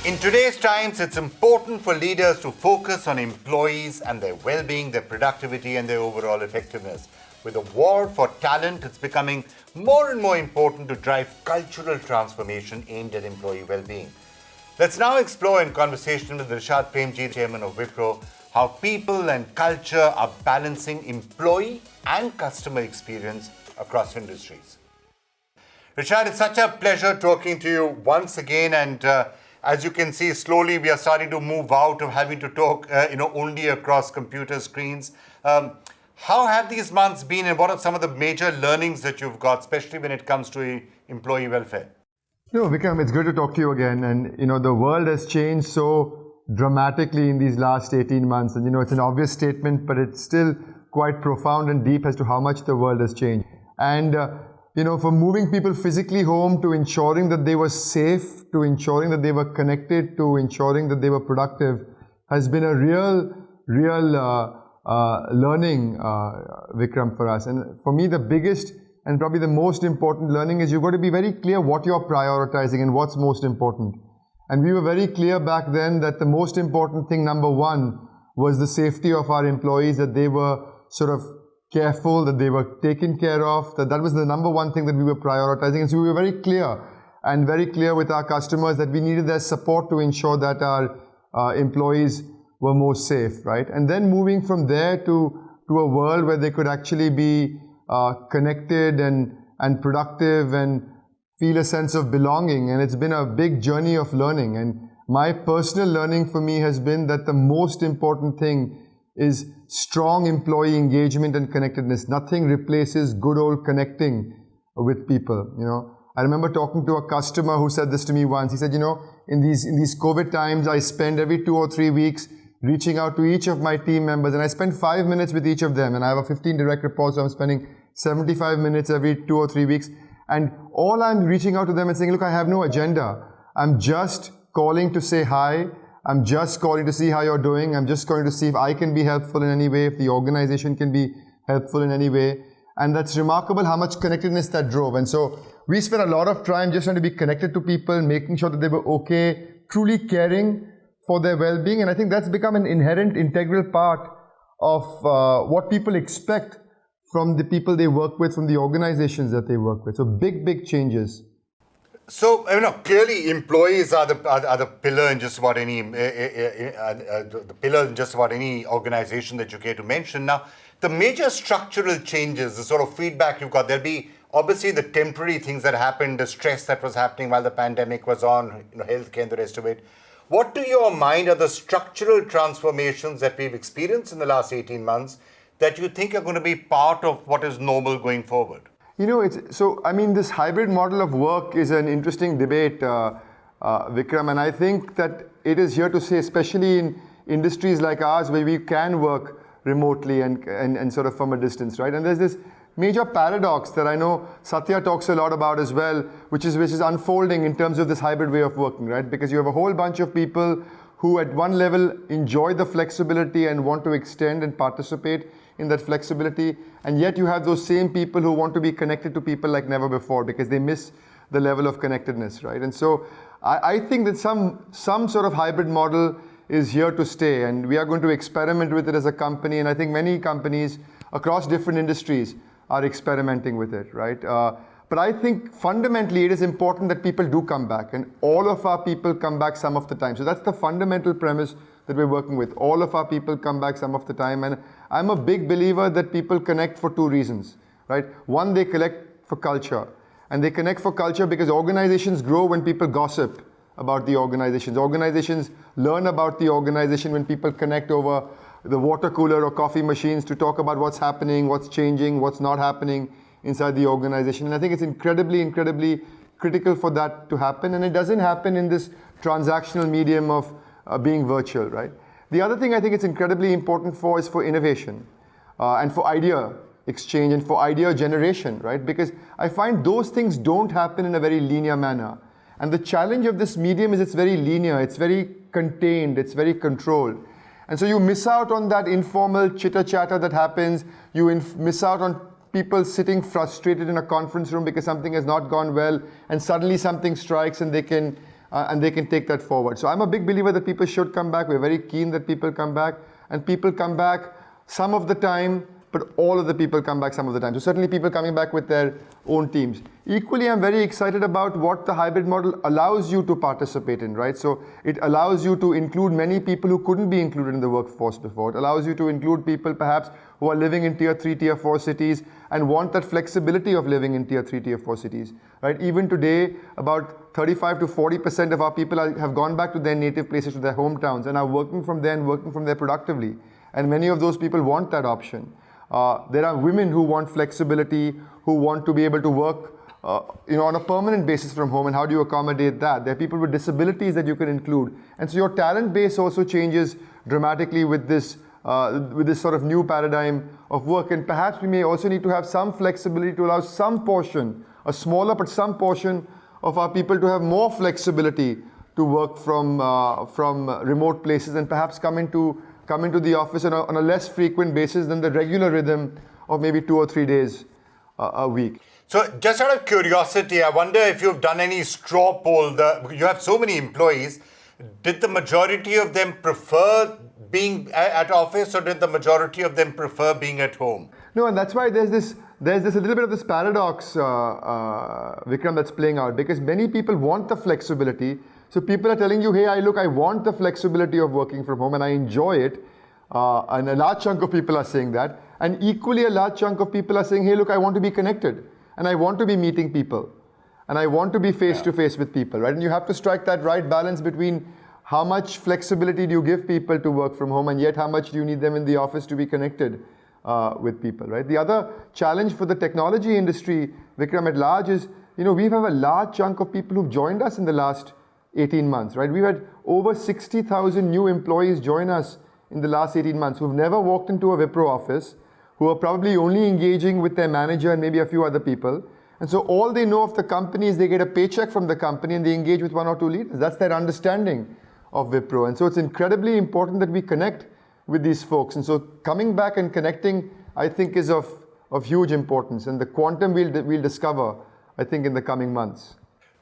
In today's times, it's important for leaders to focus on employees and their well-being, their productivity, and their overall effectiveness. With a war for talent, it's becoming more and more important to drive cultural transformation aimed at employee well-being. Let's now explore in conversation with Rishad Premji, Chairman of Wipro, how people and culture are balancing employee and customer experience across industries. Rishad, it's such a pleasure talking to you once again, and as you can see, slowly we are starting to move out of having to talk, only across computer screens. How have these months been, and what are some of the major learnings that you've got, especially when it comes to employee welfare? Vikram, it's good to talk to you again. And, the world has changed so dramatically in these last 18 months. And, it's an obvious statement, but it's still quite profound and deep as to how much the world has changed. And, from moving people physically home to ensuring that they were safe, to ensuring that they were connected, to ensuring that they were productive, has been a real learning, Vikram, for us. And for me, the biggest and probably the most important learning is you've got to be very clear what you're prioritizing and what's most important. And we were very clear back then that the most important thing, number one, was the safety of our employees, that they were sort of careful, that they were taken care of, that was the number one thing that we were prioritizing. And so we were very clear with our customers that we needed their support to ensure that our employees were more safe, right? And then moving from there to a world where they could actually be connected and productive and feel a sense of belonging. And it's been a big journey of learning. And my personal learning for me has been that the most important thing is strong employee engagement and connectedness. Nothing replaces good old connecting with people, I remember talking to a customer who said this to me once. He said, in these COVID times, I spend every 2 or 3 weeks reaching out to each of my team members, and I spend 5 minutes with each of them, and I have a 15 direct reports, so I'm spending 75 minutes every 2 or 3 weeks, and all I'm reaching out to them and saying, look, I have no agenda. I'm just calling to say hi. I'm just calling to see how you're doing. I'm just going to see if I can be helpful in any way, if the organization can be helpful in any way. And that's remarkable how much connectedness that drove. And so we spent a lot of time just trying to be connected to people, making sure that they were okay, truly caring for their well-being. And I think that's become an inherent, integral part of what people expect from the people they work with, from the organizations that they work with. So big changes. So, clearly employees are the pillar in just about any organization that you care to mention. Now, the major structural changes, the sort of feedback you've got, there'll be obviously the temporary things that happened, the stress that was happening while the pandemic was on, healthcare and the rest of it. What to your mind are the structural transformations that we've experienced in the last 18 months that you think are going to be part of what is normal going forward? This hybrid model of work is an interesting debate, Vikram, and I think that it is here to stay, especially in industries like ours where we can work remotely and sort of from a distance, right? And there's this major paradox that I know Satya talks a lot about as well, which is unfolding in terms of this hybrid way of working, right? Because you have a whole bunch of people who at one level enjoy the flexibility and want to extend and participate in that flexibility, and yet you have those same people who want to be connected to people like never before because they miss the level of connectedness, right? And so I think that some sort of hybrid model is here to stay, and we are going to experiment with it as a company, and I think many companies across different industries are experimenting with it, right? But I think fundamentally it is important that people do come back, and all of our people come back some of the time. So that's the fundamental premise that we're working with. All of our people come back some of the time, and I'm a big believer that people connect for 2 reasons, right? One, they connect for culture, and they connect for culture because organizations grow when people gossip about the organizations. Organizations learn about the organization when people connect over the water cooler or coffee machines to talk about what's happening, what's changing, what's not happening inside the organization. And I think it's incredibly critical for that to happen, and it doesn't happen in this transactional medium of being virtual, right? The other thing I think it's incredibly important for is for innovation and for idea exchange and for idea generation, right? Because I find those things don't happen in a very linear manner. And the challenge of this medium is it's very linear, it's very contained, it's very controlled. And so you miss out on that informal chitter-chatter that happens. You miss out on people sitting frustrated in a conference room because something has not gone well, and suddenly something strikes and they can and they can take that forward. So I'm a big believer that people should come back. We're very keen that people come back, and people come back some of the time, but all of the people come back some of the time. So certainly people coming back with their own teams. Equally, I'm very excited about what the hybrid model allows you to participate in, right? So it allows you to include many people who couldn't be included in the workforce before. It allows you to include people perhaps who are living in tier 3, tier 4 cities and want that flexibility of living in tier 3, tier 4 cities, right? Even today, about 35 to 40% of our people have gone back to their native places, to their hometowns, and are working from there and working from there productively. And many of those people want that option. There are women who want flexibility, who want to be able to work on a permanent basis from home, and how do you accommodate that? There are people with disabilities that you can include. And so your talent base also changes dramatically with this sort of new paradigm of work. And perhaps we may also need to have some flexibility to allow some portion, a smaller but some portion of our people to have more flexibility to work from remote places and perhaps come into the office on a less frequent basis than the regular rhythm of maybe 2 or 3 days a week. So just out of curiosity, I wonder if you've done any straw poll. You have so many employees. Did the majority of them prefer being at office, or did the majority of them prefer being at home? No, and that's why there's a little bit of this paradox, Vikram, that's playing out, because many people want the flexibility. So people are telling you, hey, I want the flexibility of working from home and I enjoy it. And a large chunk of people are saying that. And equally a large chunk of people are saying, hey, look, I want to be connected and I want to be meeting people and I want to be face to face with people, right? And you have to strike that right balance between how much flexibility do you give people to work from home and yet how much do you need them in the office to be connected with people, right? The other challenge for the technology industry, Vikram, at large is, we have a large chunk of people who've joined us in the last 18 months, right? We've had over 60,000 new employees join us in the last 18 months who've never walked into a Wipro office, who are probably only engaging with their manager and maybe a few other people. And so all they know of the company is they get a paycheck from the company and they engage with 1 or 2 leaders. That's their understanding of Wipro. And so it's incredibly important that we connect with these folks. And so coming back and connecting, I think, is of huge importance. And the quantum we'll discover, I think, in the coming months.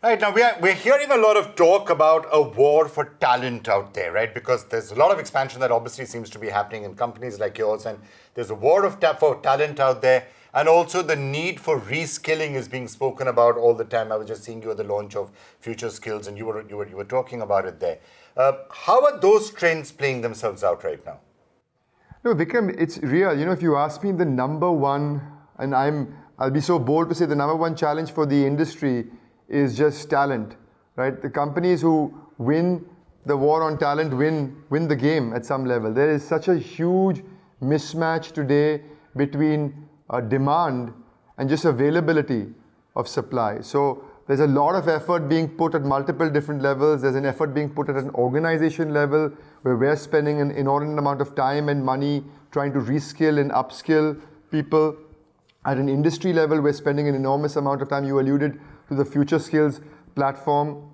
Right, now we're hearing a lot of talk about a war for talent out there, right? Because there's a lot of expansion that obviously seems to be happening in companies like yours, and there's a war for talent out there, and also the need for reskilling is being spoken about all the time. I was just seeing you at the launch of Future Skills, and you were talking about it there. How are those trends playing themselves out right now? No, Vikram, it's real. If you ask me the number one, and I'll be so bold to say the number one challenge for the industry is just talent, right? The companies who win the war on talent win the game at some level. There is such a huge mismatch today between demand and just availability of supply. So there's a lot of effort being put at multiple different levels. There's an effort being put at an organization level where we're spending an inordinate amount of time and money trying to reskill and upskill people. At an industry level, we're spending an enormous amount of time. You alluded to the Future Skills platform.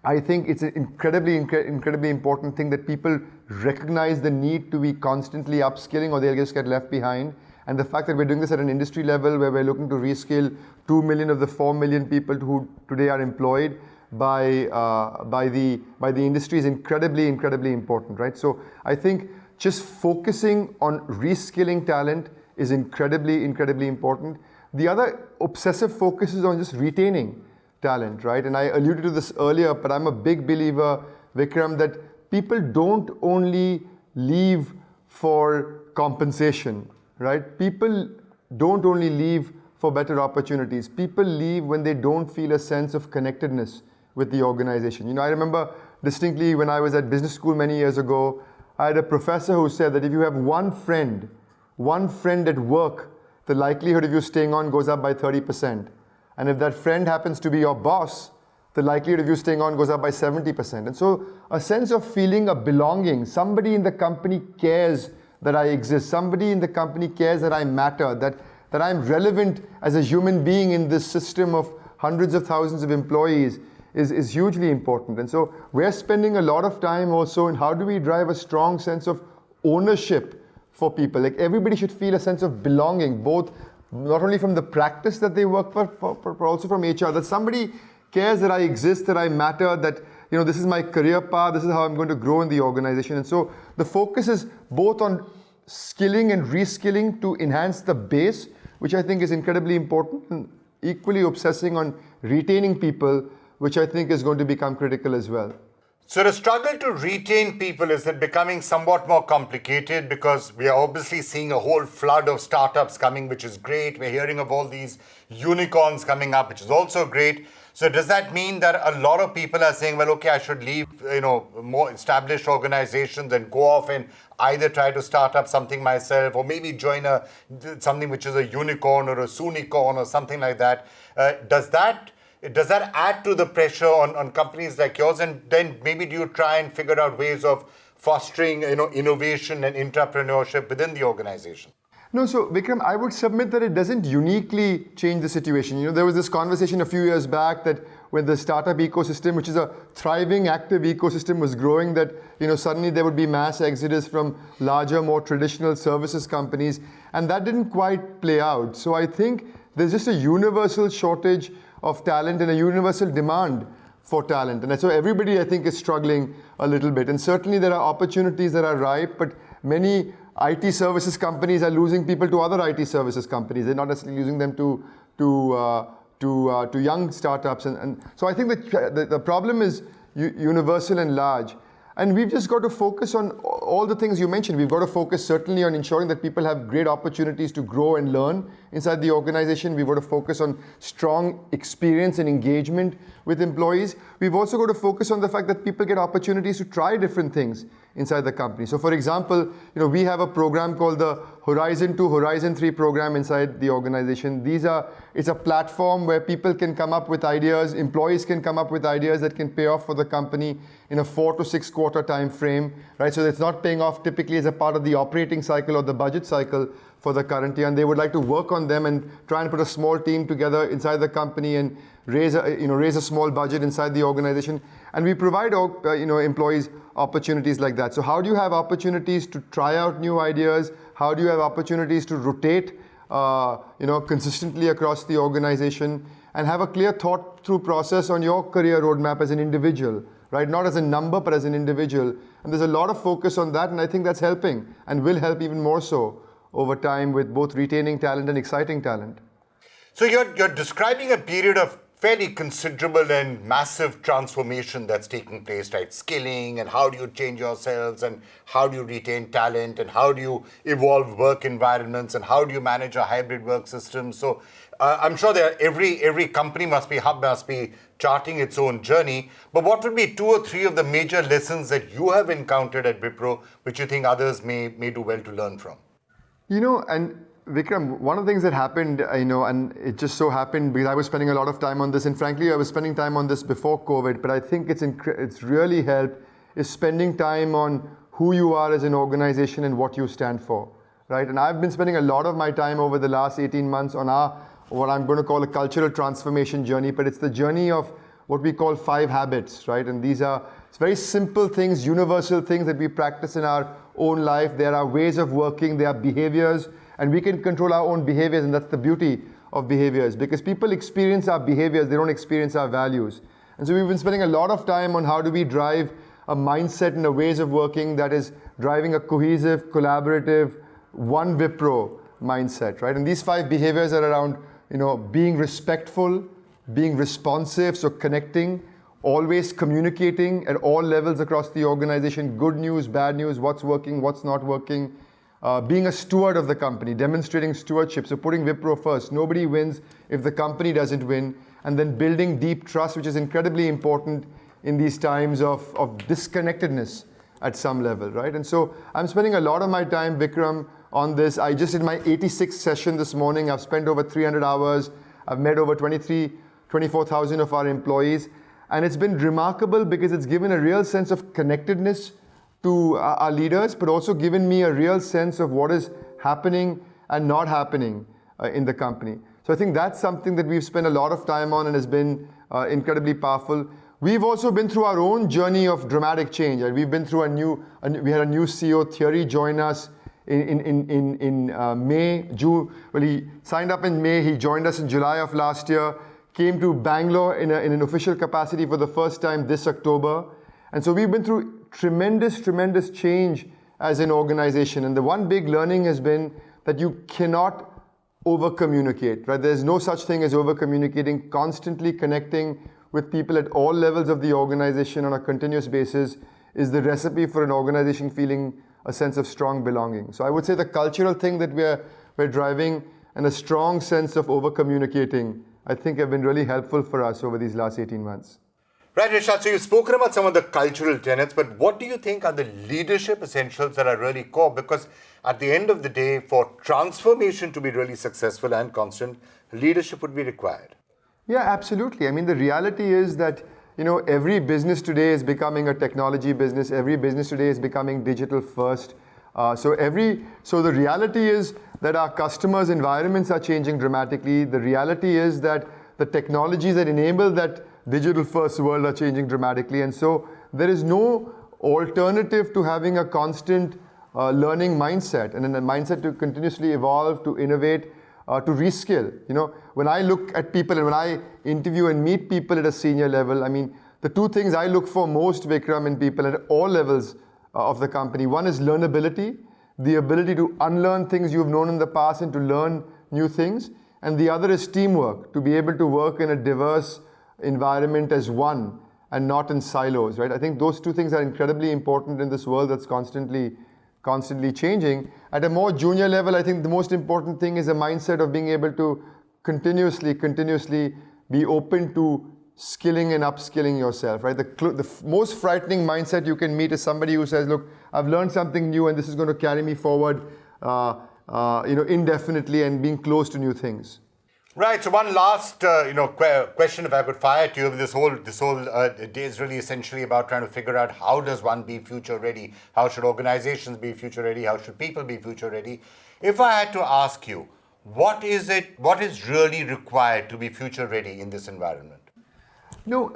I think it's an incredibly important thing that people recognize the need to be constantly upskilling or they'll just get left behind. And the fact that we're doing this at an industry level where we're looking to reskill 2 million of the 4 million people who today are employed by the industry is incredibly important, right? So I think just focusing on reskilling talent is incredibly important. The other obsessive focus is on just retaining talent, right? And I alluded to this earlier, but I'm a big believer, Vikram, that people don't only leave for compensation, right? People don't only leave for better opportunities. People leave when they don't feel a sense of connectedness with the organization. I remember distinctly when I was at business school many years ago, I had a professor who said that if you have one friend at work, the likelihood of you staying on goes up by 30%. And if that friend happens to be your boss, the likelihood of you staying on goes up by 70%. And so a sense of feeling of belonging, somebody in the company cares that I exist, somebody in the company cares that I matter, that I'm relevant as a human being in this system of hundreds of thousands of employees is hugely important. And so we're spending a lot of time also in how do we drive a strong sense of ownership for people. Like everybody should feel a sense of belonging, both not only from the practice that they work for, but also from HR, that somebody cares that I exist, that I matter, this is my career path, this is how I'm going to grow in the organization. And so the focus is both on skilling and reskilling to enhance the base, which I think is incredibly important, and equally obsessing on retaining people, which I think is going to become critical as well. So the struggle to retain people, is it becoming somewhat more complicated because we are obviously seeing a whole flood of startups coming, which is great. We're hearing of all these unicorns coming up, which is also great. So does that mean that a lot of people are saying, well, okay, I should leave, more established organizations and go off and either try to start up something myself or maybe join something which is a unicorn or a soonicorn or something like that? Does that add to the pressure on companies like yours? And then maybe do you try and figure out ways of fostering, innovation and entrepreneurship within the organization? No, so Vikram, I would submit that it doesn't uniquely change the situation. There was this conversation a few years back that when the startup ecosystem, which is a thriving, active ecosystem, was growing, that suddenly there would be mass exodus from larger, more traditional services companies, and that didn't quite play out. So I think there's just a universal shortage of talent and a universal demand for talent. And so everybody, I think, is struggling a little bit. And certainly there are opportunities that are ripe, but many IT services companies are losing people to other IT services companies. They're not necessarily losing them to young startups. And so I think that the problem is universal and large. And we've just got to focus on all the things you mentioned. We've got to focus certainly on ensuring that people have great opportunities to grow and learn inside the organization. We've got to focus on strong experience and engagement with employees. We've also got to focus on the fact that people get opportunities to try different things inside the company. So for example, we have a program called the Horizon 2, Horizon 3 program inside the organization. It's a platform where people can come up with ideas, employees can come up with ideas that can pay off for the company in a 4 to 6 quarter time frame, right? So it's not paying off typically as a part of the operating cycle or the budget cycle for the current year, and they would like to work on them and try and put a small team together inside the company and raise a small budget inside the organization. And we provide employees opportunities like that. So how do you have opportunities to try out new ideas? How do you have opportunities to rotate consistently across the organization and have a clear thought through process on your career roadmap as an individual, right? Not as a number, but as an individual. And there's a lot of focus on that, and I think that's helping and will help even more so over time with both retaining talent and exciting talent. So you're describing a period of fairly considerable and massive transformation that's taking place, right? Skilling, and how do you change yourselves, and how do you retain talent, and how do you evolve work environments, and how do you manage a hybrid work system? So I'm sure that every company must be charting its own journey. But what would be 2 or 3 of the major lessons that you have encountered at Wipro, which you think others may do well to learn from? And Vikram, one of the things that happened, and it just so happened because I was spending a lot of time on this, and frankly, I was spending time on this before COVID, but I think it's really helped, is spending time on who you are as an organization and what you stand for, right? And I've been spending a lot of my time over the last 18 months on what I'm going to call a cultural transformation journey, but it's the journey of what we call 5 habits, right? And these are very simple things, universal things that we practice in our own life. There are ways of working, there are behaviors, and we can control our own behaviors, and that's the beauty of behaviors, because people experience our behaviors, they don't experience our values. And so we've been spending a lot of time on how do we drive a mindset and a ways of working that is driving a cohesive, collaborative, one Wipro mindset, right? And these 5 behaviors are around, being respectful, being responsive, so connecting, always communicating at all levels across the organization, good news, bad news, what's working, what's not working, being a steward of the company, demonstrating stewardship, so putting Wipro first. Nobody wins if the company doesn't win, and then building deep trust, which is incredibly important in these times of disconnectedness at some level, right? And so I'm spending a lot of my time, Vikram, on this. I just did my 86th session this morning. I've spent over 300 hours. I've met over 24,000 of our employees. And it's been remarkable because it's given a real sense of connectedness to our leaders, but also given me a real sense of what is happening and not happening in the company. So I think that's something that we've spent a lot of time on and has been incredibly powerful. We've also been through our own journey of dramatic change. Right? We've been through we had a new CEO, Thierry, join us in May, June. Well, he signed up in May. He joined us in July of last year. came to Bangalore in an official capacity for the first time this October. And so we've been through tremendous change as an organization. And the one big learning has been that you cannot over-communicate, right? There's no such thing as over-communicating. Constantly connecting with people at all levels of the organization on a continuous basis is the recipe for an organization feeling a sense of strong belonging. So I would say the cultural thing that we're driving and a strong sense of over-communicating, I think have been really helpful for us over these last 18 months. Right, Rishad, so you've spoken about some of the cultural tenets, but what do you think are the leadership essentials that are really core? Because at the end of the day, for transformation to be really successful and constant, leadership would be required. Yeah, absolutely. I mean, the reality is that, every business today is becoming a technology business. Every business today is becoming digital first. So the reality is that our customers' environments are changing dramatically. The reality is that the technologies that enable that digital first world are changing dramatically. And so there is no alternative to having a constant learning mindset and a mindset to continuously evolve, to innovate, to reskill. When I look at people and when I interview and meet people at a senior level, I mean, the two things I look for most, Vikram, in people at all levels of the company. One is learnability, the ability to unlearn things you've known in the past and to learn new things. And the other is teamwork, to be able to work in a diverse environment as one and not in silos, right? I think those two things are incredibly important in this world that's constantly changing. At a more junior level, I think the most important thing is a mindset of being able to continuously be open to skilling and upskilling yourself, right? The most frightening mindset you can meet is somebody who says, look, I've learned something new and this is going to carry me forward indefinitely, and being close to new things. Right. So one last, question, if I could fire at you. This whole day is really essentially about trying to figure out how does one be future ready? How should organizations be future ready? How should people be future ready? If I had to ask you, what is really required to be future ready in this environment? No,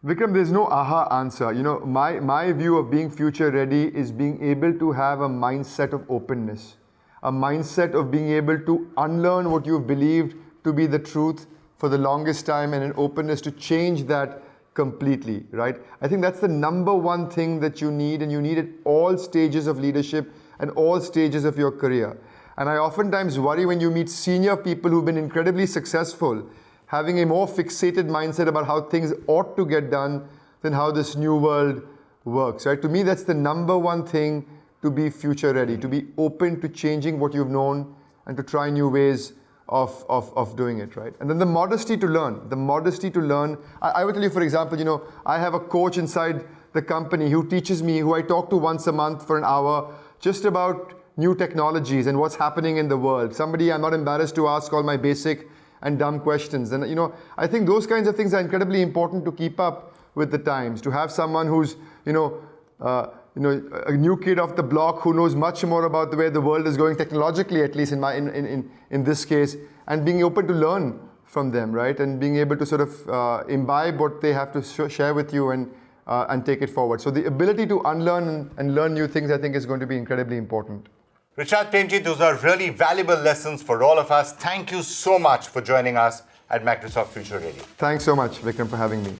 Vikram, there's no aha answer. My view of being future ready is being able to have a mindset of openness. A mindset of being able to unlearn what you've believed to be the truth for the longest time, and an openness to change that completely, right? I think that's the number one thing that you need, and you need at all stages of leadership and all stages of your career. And I oftentimes worry when you meet senior people who've been incredibly successful, having a more fixated mindset about how things ought to get done than how this new world works, right? To me, that's the number one thing to be future ready, to be open to changing what you've known and to try new ways of doing it, right? And then the modesty to learn. I would tell you, for example, I have a coach inside the company who teaches me, who I talk to once a month for an hour, just about new technologies and what's happening in the world. Somebody I'm not embarrassed to ask all my basic and dumb questions. And I think those kinds of things are incredibly important to keep up with the times, to have someone who's, a new kid off the block who knows much more about the way the world is going technologically, at least in this case, and being open to learn from them, right? And being able to sort of imbibe what they have to share with you and take it forward. So the ability to unlearn and learn new things, I think, is going to be incredibly important. Rishad Premji, those are really valuable lessons for all of us. Thank you so much for joining us at Microsoft Future Ready. Thanks so much, Vikram, for having me.